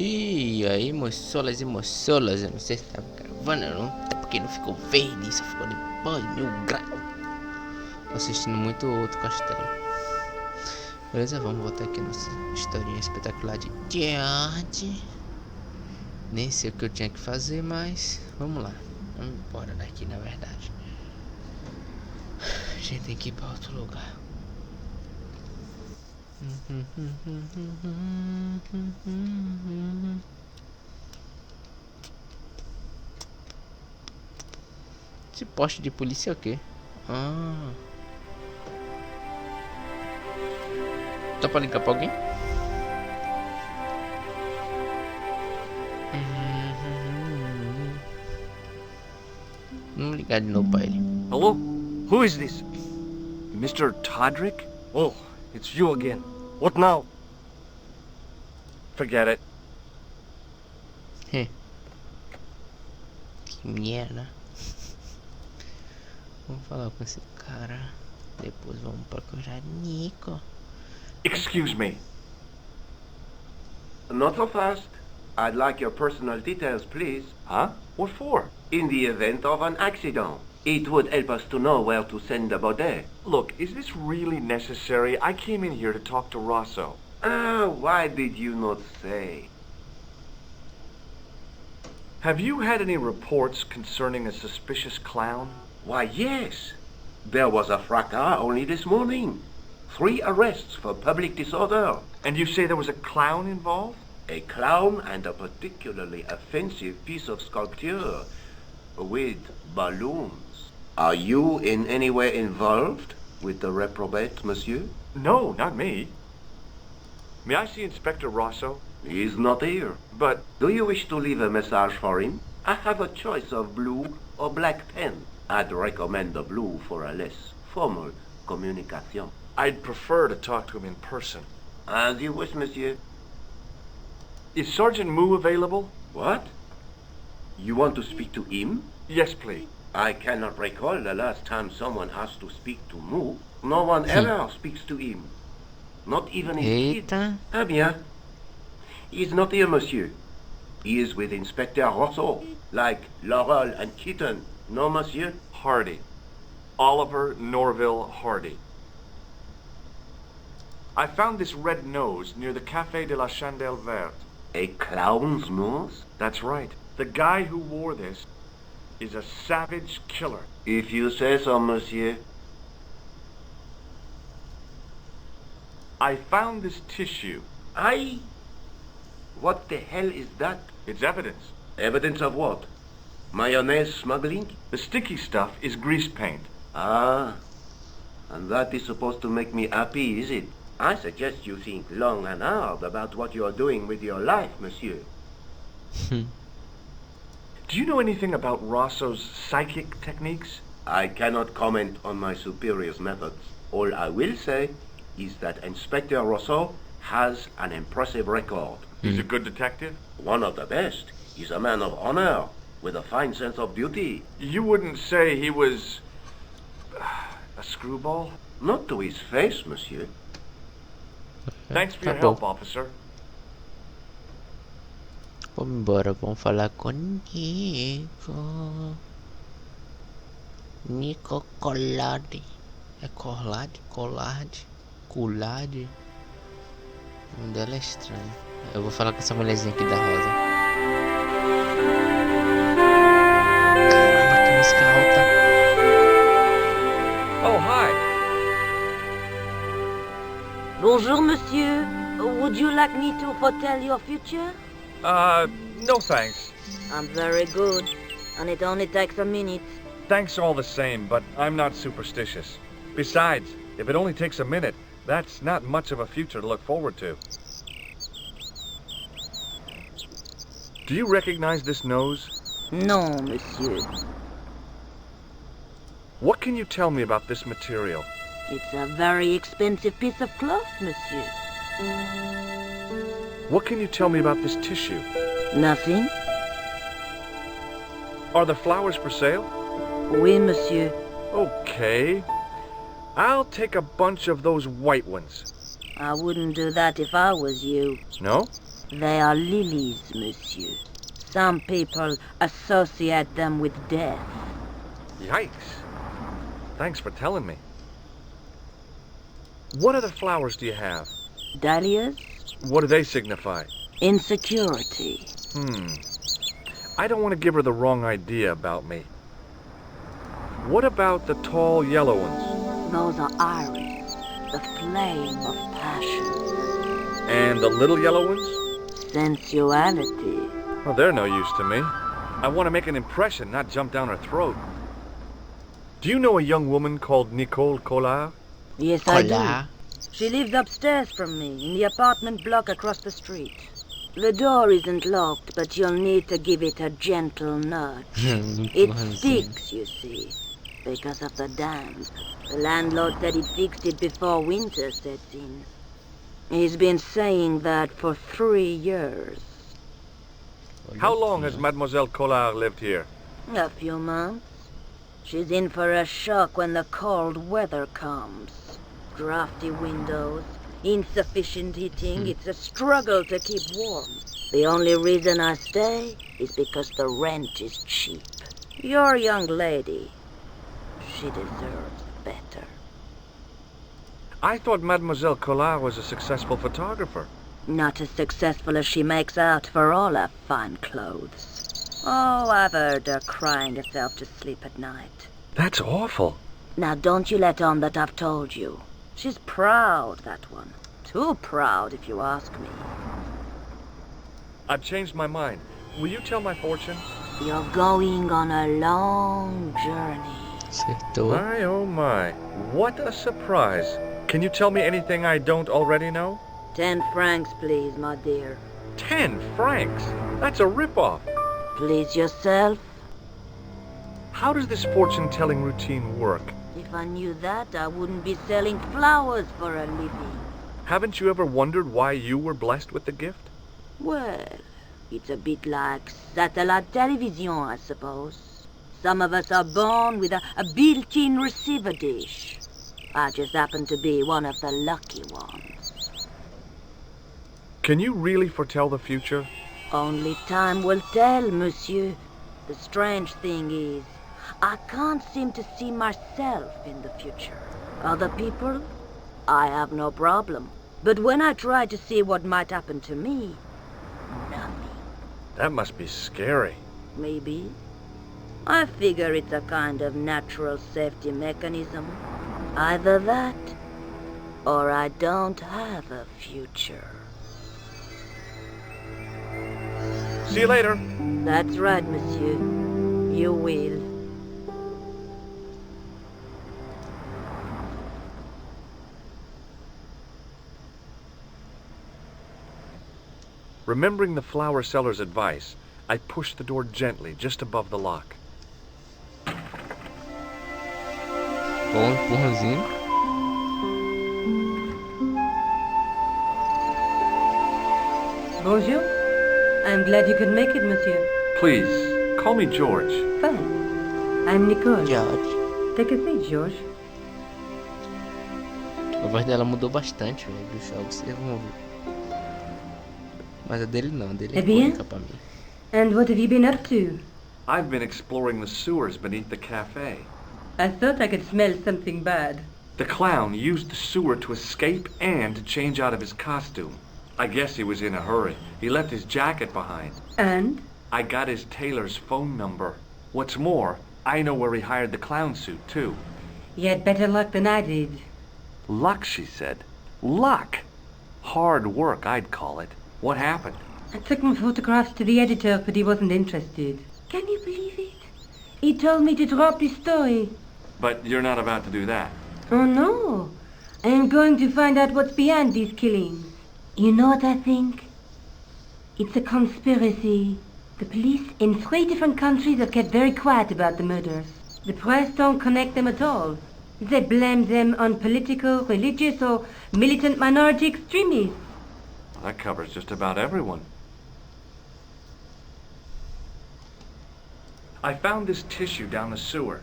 E aí, moçolas e moçolas, eu não sei se tá gravando ou não, até porque não ficou verde, só ficou de banho grau. Tô assistindo muito outro castelo. Beleza, vamos voltar aqui nossa historinha espetacular de George. Nem sei o que eu tinha que fazer, mas vamos lá. Vamos embora daqui, na verdade. A gente tem que ir pra outro lugar. Esse poste de polícia é o quê? Ah. Tá pra ligar pra alguém? Vamos ligar de novo pra ele. Hello? Who is this? Mr. Todrick? Oh, it's you again. What now? Forget it. Que merda. Vamos falar com esse cara. Depois vamos procurar Nico. Excuse me. Not so fast. I'd like your personal details, please. Huh? What for? In the event of an accident, it would help us to know where to send the body. Look, is this really necessary? I came in here to talk to Rosso. Why did you not say? Have you had any reports concerning a suspicious clown? Why, yes. There was a fracas only this morning. 3 arrests for public disorder. And you say there was a clown involved? A clown and a particularly offensive piece of sculpture with balloons. Are you in any way involved with the reprobate, monsieur? No, not me. May I see Inspector Rosso? He's not here. But Do you wish to leave a message for him? I have a choice of blue or black pen. I'd recommend the blue for a less formal communication. I'd prefer to talk to him in person. As you wish, monsieur. Is Sergeant Moo available? What? You want to speak to him? Yes, please. I cannot recall the last time someone has to speak to Moo. No one ever speaks to him. Not even his kid. Eita. Ah bien. He's not here, monsieur. He is with Inspector Rosso, like Laurel and Kitten. No, monsieur? Hardy. Oliver Norville Hardy. I found this red nose near the Café de la Chandelle Verte. A clown's nose? That's right. The guy who wore this is a savage killer. If you say so, monsieur. I found this tissue. Aye? What the hell is that? It's evidence. Evidence of what? Mayonnaise smuggling? The sticky stuff is grease paint. Ah. And that is supposed to make me happy, is it? I suggest you think long and hard about what you are doing with your life, monsieur. Do you know anything about Rosso's psychic techniques? I cannot comment on my superior's methods. All I will say is that Inspector Rosso has an impressive record. He's a good detective? One of the best. He's a man of honor, with a fine sense of duty. You wouldn't say he was a screwball? Not to his face, monsieur. Thanks for your Tá help, bom. officer. Vamos embora, vamos falar com Nico. Nico Collade. É Collade? Collade? Collade? O nome dela é estranho. Eu vou falar com essa mulherzinha aqui da rosa. Caramba, que música alta. Oh, hi. Bonjour, monsieur. Would you like me to foretell your future? No thanks. I'm very good, and it only takes a minute. Thanks all the same, but I'm not superstitious. Besides, if it only takes a minute, that's not much of a future to look forward to. Do you recognize this nose? No, monsieur. What can you tell me about this material? It's a very expensive piece of cloth, monsieur. What can you tell me about this tissue? Nothing? Are the flowers for sale? Oui, monsieur. Okay. I'll take a bunch of those white ones. I wouldn't do that if I was you. No? They are lilies, monsieur. Some people associate them with death. Yikes. Thanks for telling me. What other flowers do you have? Dahlias? What do they signify? Insecurity. I don't want to give her the wrong idea about me. What about the tall yellow ones? Those are iris, the flame of passion. And the little yellow ones? Sensuality. Well, they're no use to me. I want to make an impression, not jump down her throat. Do you know a young woman called Nicole Collard? Yes, I do. She lives upstairs from me, in the apartment block across the street. The door isn't locked, but you'll need to give it a gentle nudge. It sticks, you see, because of the damp. The landlord said he'd fixed it before winter sets in. He's been saying that for 3 years. How long has Mademoiselle Collard lived here? A few months. She's in for a shock when the cold weather comes. Drafty windows, insufficient heating. It's a struggle to keep warm. The only reason I stay is because the rent is cheap. You're a young lady. She deserves better. I thought Mademoiselle Collard was a successful photographer. Not as successful as she makes out for all her fine clothes. Oh, I've heard her crying herself to sleep at night. That's awful. Now don't you let on that I've told you. She's proud, that one. Too proud, if you ask me. I've changed my mind. Will you tell my fortune? You're going on a long journey. Acertou. My, oh my. What a surprise. Can you tell me anything I don't already know? 10 francs, please, my dear. 10 francs? That's a ripoff. Please yourself. How does this fortune-telling routine work? If I knew that, I wouldn't be selling flowers for a living. Haven't you ever wondered why you were blessed with the gift? Well, it's a bit like satellite television, I suppose. Some of us are born with a built-in receiver dish. I just happen to be one of the lucky ones. Can you really foretell the future? Only time will tell, monsieur. The strange thing is, I can't seem to see myself in the future. Other people, I have no problem. But when I try to see what might happen to me, nothing. That must be scary. Maybe. I figure it's a kind of natural safety mechanism. Either that, or I don't have a future. See you later. That's right, monsieur. You will. Remembering the flower seller's advice, I pushed the door gently just above the lock. Bom empurrãozinho. Bonjour. I'm glad you could make it, monsieur. Please, call me George. Fine. I'm Nicole. George. Take a seat, George. A voz dela mudou bastante, velho, dos jogos, vocês vão ouvir. Mas a dele não, a dele é bien? icônica pra mim. And what have you been up to? I've been exploring the sewers beneath the cafe. I thought I could smell something bad. The clown used the sewer to escape and to change out of his costume. I guess he was in a hurry. He left his jacket behind. And? I got his tailor's phone number. What's more, I know where he hired the clown suit, too. You had better luck than I did. Luck, she said. Luck! Hard work, I'd call it. What happened? I took my photographs to the editor, but he wasn't interested. Can you believe it? He told me to drop the story. But you're not about to do that. Oh, no. I am going to find out what's behind these killings. You know what I think? It's a conspiracy. The police in 3 different countries have kept very quiet about the murders. The press don't connect them at all. They blame them on political, religious, or militant minority extremists. Well, that covers just about everyone. I found this tissue down the sewer.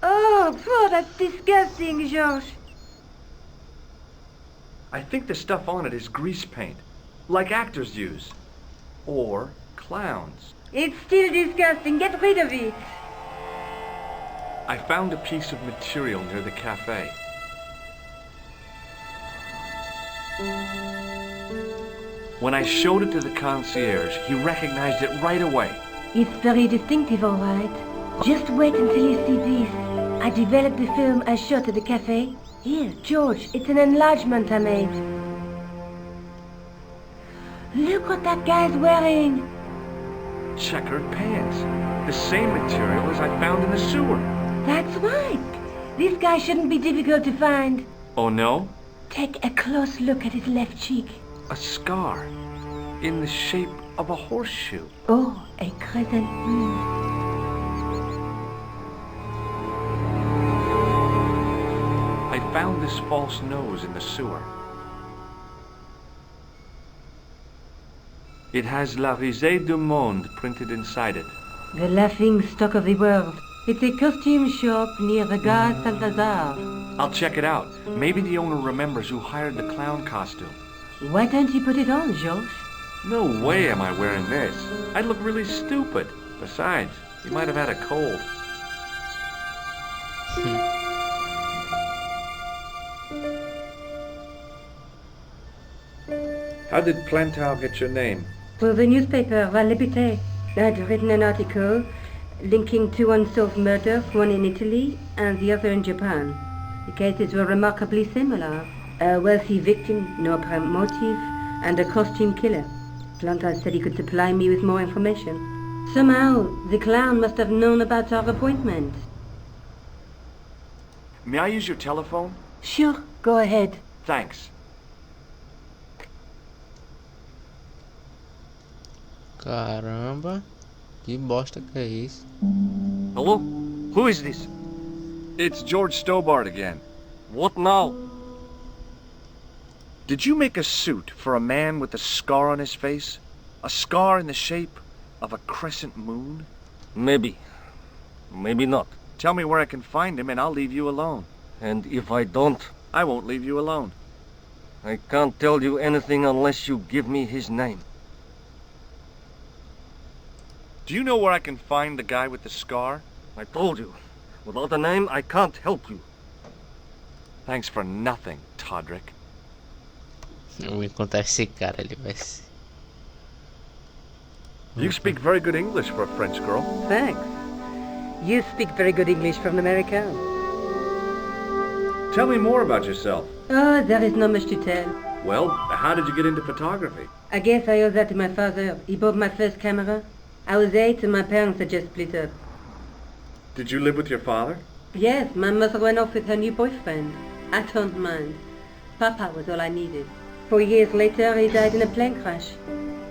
Oh, that's disgusting, George. I think the stuff on it is grease paint, like actors use. Or clowns. It's still disgusting. Get rid of it. I found a piece of material near the cafe. When I showed it to the concierge, he recognized it right away. It's very distinctive, all right. Just wait until you see this. I developed the film I shot at the cafe. Here, George, it's an enlargement I made. Look what that guy's wearing. Checkered pants. The same material as I found in the sewer. That's right. This guy shouldn't be difficult to find. Oh no? Take a close look at his left cheek. A scar. In the shape of a horseshoe. Oh, a crescent moon. I found this false nose in the sewer. It has La Risée du Monde printed inside it. The laughing stock of the world. It's a costume shop near the Gare Saint-Lazare. I'll check it out. Maybe the owner remembers who hired the clown costume. Why don't you put it on, George? No way am I wearing this. I'd look really stupid. Besides, he might have had a cold. How did Plantar get your name? For the newspaper, La Liberté. I'd written an article linking two unsolved murders, one in Italy and the other in Japan. The cases were remarkably similar. A wealthy victim, no apparent motive, and a costume killer. Plantar said he could supply me with more information. Somehow, the clown must have known about our appointment. May I use your telephone? Sure, go ahead. Thanks. Caramba. Que bosta que é isso? Hello? Who is this? It's George Stobart again. What now? Did you make a suit for a man with a scar on his face? A scar in the shape of a crescent moon? Maybe. Maybe not. Tell me where I can find him and I'll leave you alone. And if I don't, I won't leave you alone. I can't tell you anything unless you give me his name. Do you know where I can find the guy with the scar? I told you. Without a name, I can't help you. Thanks for nothing, Todrick. Eu vou encontrar esse cara, ele vai ser. You speak very good English for a French girl. Thanks. You speak very good English from America. Tell me more about yourself. Oh, there is not much to tell. Well, how did you get into photography? I guess I owe that to my father. He bought my first camera. I was 8 and my parents had just split up. Did you live with your father? Yes, my mother went off with her new boyfriend. I don't mind. Papa was all I needed. 4 years later, he died in a plane crash.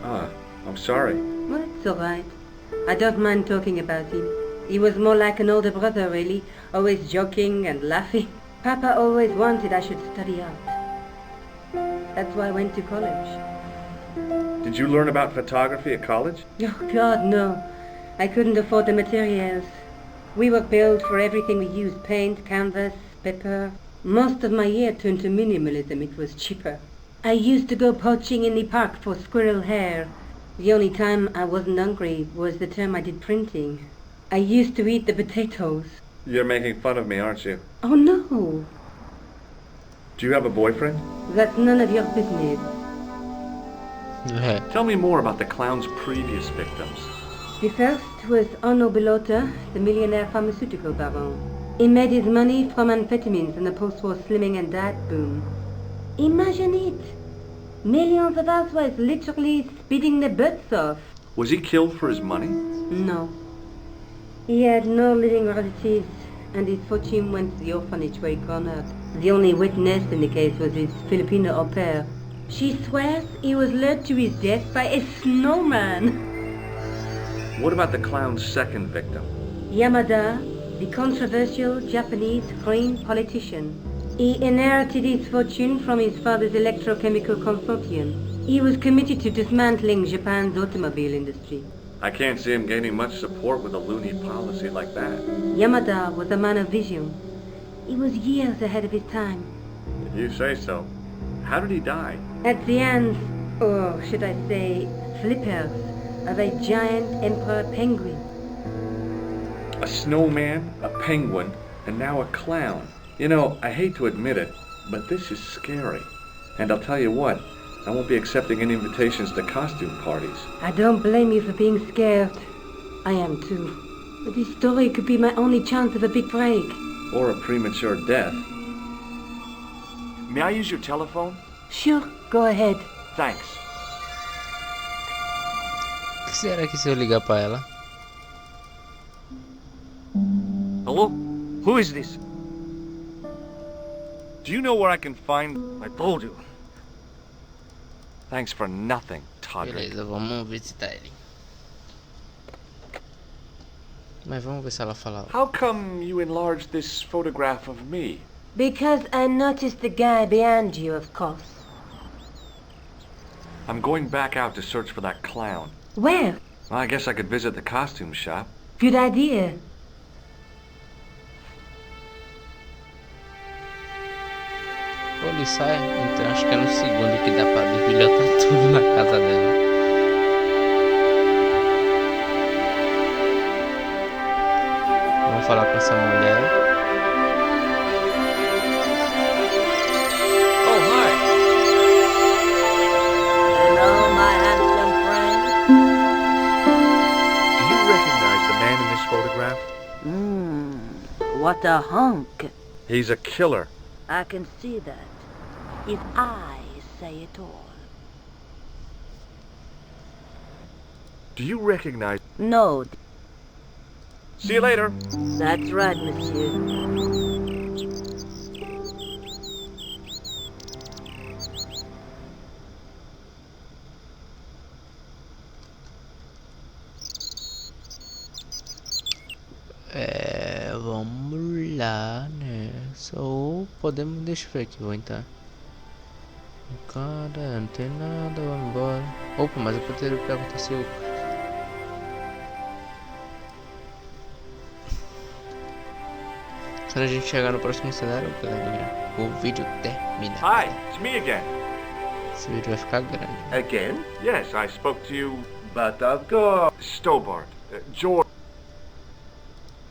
Ah, I'm sorry. Well, it's all right. I don't mind talking about him. He was more like an older brother, really, always joking and laughing. Papa always wanted I should study art. That's why I went to college. Did you learn about photography at college? Oh, God, no. I couldn't afford the materials. We were billed for everything we used. Paint, canvas, paper. Most of my year turned to minimalism. It was cheaper. I used to go poaching in the park for squirrel hair. The only time I wasn't hungry was the term I did printing. I used to eat the potatoes. You're making fun of me, aren't you? Oh, no. Do you have a boyfriend? That's none of your business. Tell me more about the clown's previous victims. The first was Arno Bellotta, the millionaire pharmaceutical baron. He made his money from amphetamines and the post-war slimming and diet boom. Imagine it! Millions of housewives literally speeding their butts off. Was he killed for his money? No. He had no living relatives, and his fortune went to the orphanage where he grew up. The only witness in the case was his Filipino au pair. She swears he was lured to his death by a snowman. What about the clown's second victim? Yamada, the controversial Japanese green politician. He inherited his fortune from his father's electrochemical consortium. He was committed to dismantling Japan's automobile industry. I can't see him gaining much support with a loony policy like that. Yamada was a man of vision. He was years ahead of his time. If you say so. How did he die? At the hands, or should I say, flippers, of a giant emperor penguin. A snowman, a penguin, and now a clown. You know, I hate to admit it, but this is scary. And I'll tell you what, I won't be accepting any invitations to costume parties. I don't blame you for being scared. I am too. But this story could be my only chance of a big break. Or a premature death. May I use your telephone? Sure, go ahead. Thanks. O que será que se eu ligar pra ela? Hello? Who is this? Do you know where I can find... I told you. Thanks for nothing, Todrick. Beleza, vamos visitar ele. Mas vamos ver se ela fala. How come you enlarged this photograph of me? Because I noticed the guy behind you, of course. I'm going back out to search for that clown. Where? Well, I guess I could visit the costume shop. Good idea. Ou ele sai, então acho que é no segundo que dá pra debilhotar tudo na casa dela. Vamos falar com essa mulher. Oh, hi! Hello, my handsome friend. Do you recognize the man in this photograph? What a hunk. He's a killer. I can see that. His eyes say it all. Do you recognize... No, See you later. that's right, monsieur. Vamos lá, né? Só podemos... Deixa eu ver aqui, vou entrar. Cara, não tem nada, vamos embora. Opa, mas eu poderia perguntar se eu... Quando a gente chegar no próximo cenário, galerinha, o vídeo termina. Hi, it's me again. Esse vídeo vai ficar grande. Again? Yes, I spoke to you... But of course. Stobart. George.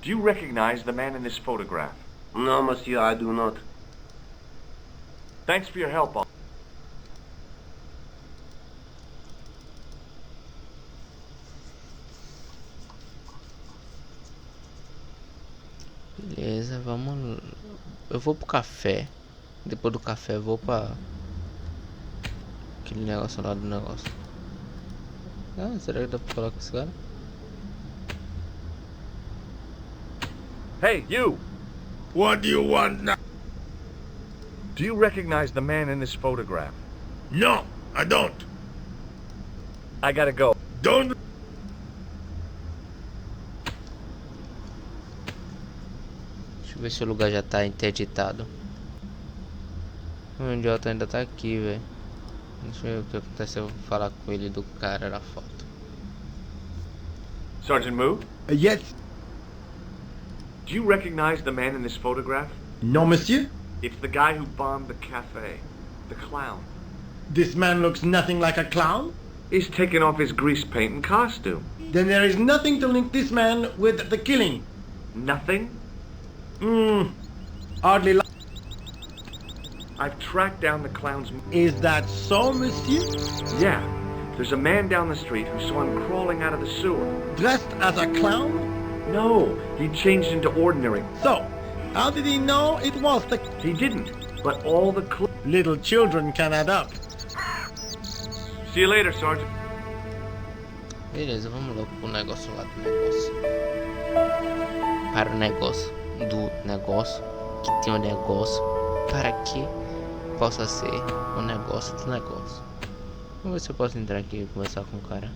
Do you recognize the man in this photograph? No, monsieur, I do not. Thanks for your help. Beleza, vamos... Eu vou pro café. Depois do café eu vou pra... aquele negócio lá do negócio. Ah, será que dá pra falar com esse cara? Hey, you! What do you want now? Do you recognize the man in this photograph? No, I don't. I gotta go. Don't. Deixa eu ver se o lugar já tá interditado. O idiota ainda tá aqui, velho. Deixa eu ver o que acontece se eu falar com ele do cara da foto. Sergeant Moo? Yes. Do you recognize the man in this photograph? No, monsieur. It's the guy who bombed the cafe. The clown. This man looks nothing like a clown. He's taken off his grease paint and costume. Then there is nothing to link this man with the killing. Nothing? Hardly like. I've tracked down the clown's... Is that so, monsieur? Yeah. There's a man down the street who saw him crawling out of the sewer. Dressed as a clown? No, he changed into ordinary. So, how did he know it was the... He didn't, but all the Little children can add up. See you later, Sergeant. Beleza, vamos logo pro negócio lá do negócio. Para o negócio do negócio. Que tem um negócio. Para que possa ser o negócio do negócio. Vamos ver se eu posso entrar aqui e conversar com o cara.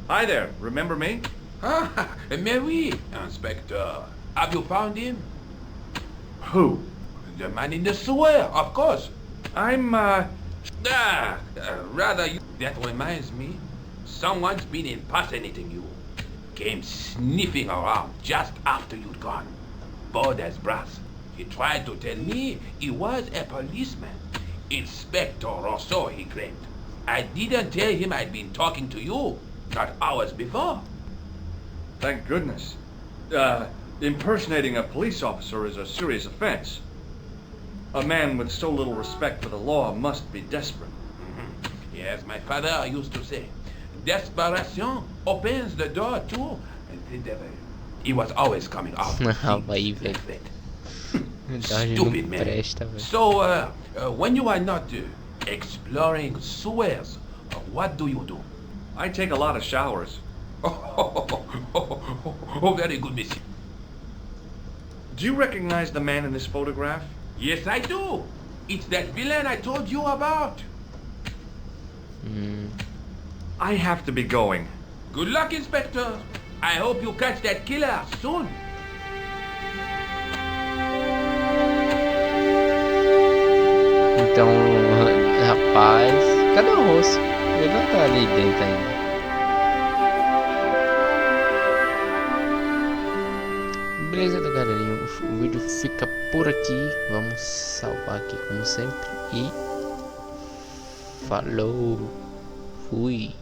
Hi there, remember me? Ah, mais oui, Inspector. Have you found him? Who? The man in the sewer, of course. I'm, Rather, that reminds me. Someone's been impersonating you. Came sniffing around just after you'd gone. Bold as brass. He tried to tell me he was a policeman. Inspector Rousseau, he claimed. I didn't tell him I'd been talking to you, not hours before. Thank goodness. Impersonating a police officer is a serious offense. A man with so little respect for the law must be desperate. Yes, my father used to say, desperation opens the door to the devil. He was always coming out. Aí, velho. Stupid man. So, when you are not exploring sewers, what do you do? I take a lot of showers. Oh, very good, monsieur. Do you recognize the man in this photograph? Yes, I do. It's that villain I told you about. I have to be going. Good luck, Inspector. I hope you catch that killer soon. Então, rapaz, cadê o rosto? Ele não tá ali dentro ainda. Beleza, galerinha, o vídeo fica por aqui. Vamos salvar aqui como sempre e falou, fui.